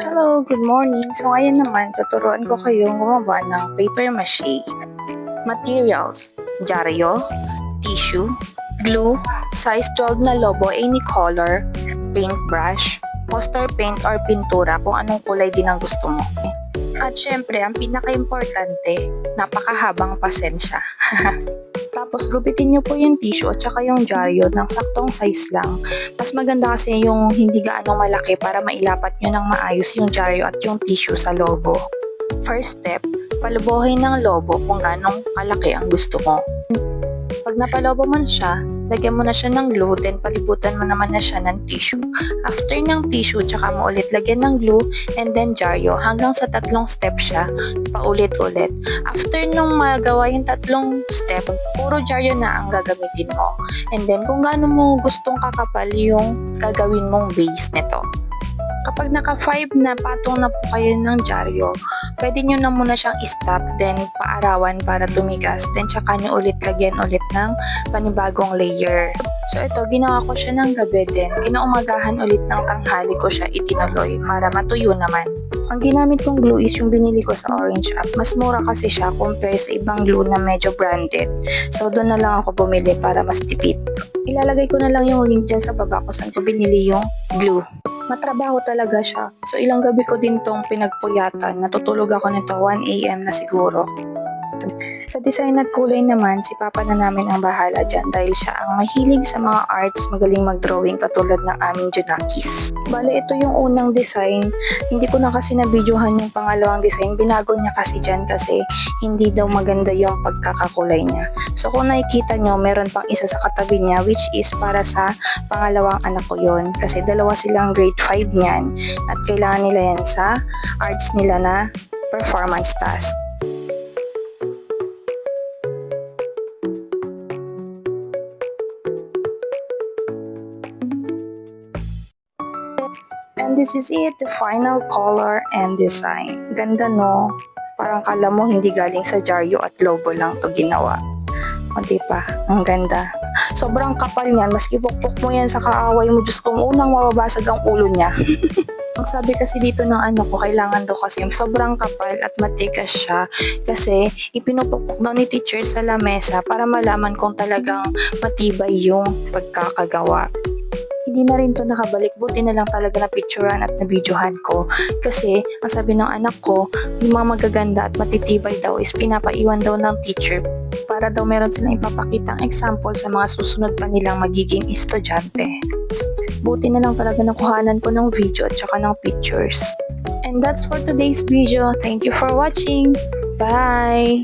Hello, good morning. So ngayon naman, tuturuan ko kayong gumawa ng paper mache. Materials, dyaryo, tissue, glue, size 12 na lobo any color, paintbrush, poster paint or pintura kung anong kulay din ang gusto mo. At syempre, ang pinaka-importante, napakahabang pasensya. Tapos gupitin nyo po yung tissue at saka yung dyaryo ng saktong size lang. Mas maganda kasi yung hindi gaano malaki para mailapat nyo ng maayos yung dyaryo at yung tissue sa lobo. First step, palubuhin ng lobo kung ganong kalaki ang gusto mo. Pag napalobo mo na siya, lagyan mo na siya ng glue, then palibutan mo naman na siya ng tissue. After ng tissue, tsaka mo ulit lagyan ng glue and then dyaryo hanggang sa 3 step siya, paulit-ulit. After nung magawa yung 3 step, puro dyaryo na ang gagamitin mo. And then kung gaano mo gustong kakapal yung gagawin mong base nito. Kapag naka 5 na patong na po kayo ng dyaryo, pwede nyo na muna siyang i-stop, then paarawan para tumigas, then tsaka nyo ulit lagyan ulit ng panibagong layer. So ito, ginawa ko siya ng gabi din. Kinaumagahan ulit ng tanghali ko siya itinuloy para matuyo naman. Ang ginamit kong glue is yung binili ko sa Orange App. Mas mura kasi siya compare sa ibang glue na medyo branded. So doon na lang ako bumili para mas tipid. Ilalagay ko na lang yung link dyan sa baba kung saan ko binili yung glue. Matrabaho talaga siya. So ilang gabi ko din tong pinagpuyatan. Natutulog ako nito 1 AM na siguro. Sa design at kulay naman, si Papa na namin ang bahala dyan dahil siya ang mahilig sa mga arts, magaling mag-drawing katulad ng aming Junakis. Bale, ito yung unang design. Hindi ko na kasi na-videohan yung pangalawang design. Binago niya kasi dyan kasi hindi daw maganda yung pagkakakulay niya. So kung nakikita nyo, meron pang isa sa katabi niya which is para sa pangalawang anak ko yon. Kasi dalawa silang grade 5 niyan at kailangan nila yan sa arts nila na performance task. And this is it, the final color and design. Ganda no? Parang kala mo hindi galing sa dyaryo at lobo lang to ginawa. O diba? Ang ganda. Sobrang kapal niyan, maski pukpok mo yan sa kaaway mo, Diyos ko, unang mababasag ang ulo niya. Ang sabi kasi dito ng ano ko, kailangan daw kasi sobrang kapal at matigas siya kasi ipinupukpok daw ni teacher sa lamesa para malaman kung talagang matibay yung pagkakagawa. Hindi na rin to nakabalik, buti na lang talaga na picturean at na videohan ko kasi ang sabi ng anak ko, yung mga magaganda at matitibay daw is pinapaiwan daw ng teacher para daw meron silang ipapakitang example sa mga susunod pa nilang magiging estudyante. Buti na lang talaga nakuhanan ko ng video at saka ng pictures. And that's for today's video. Thank you for watching. Bye!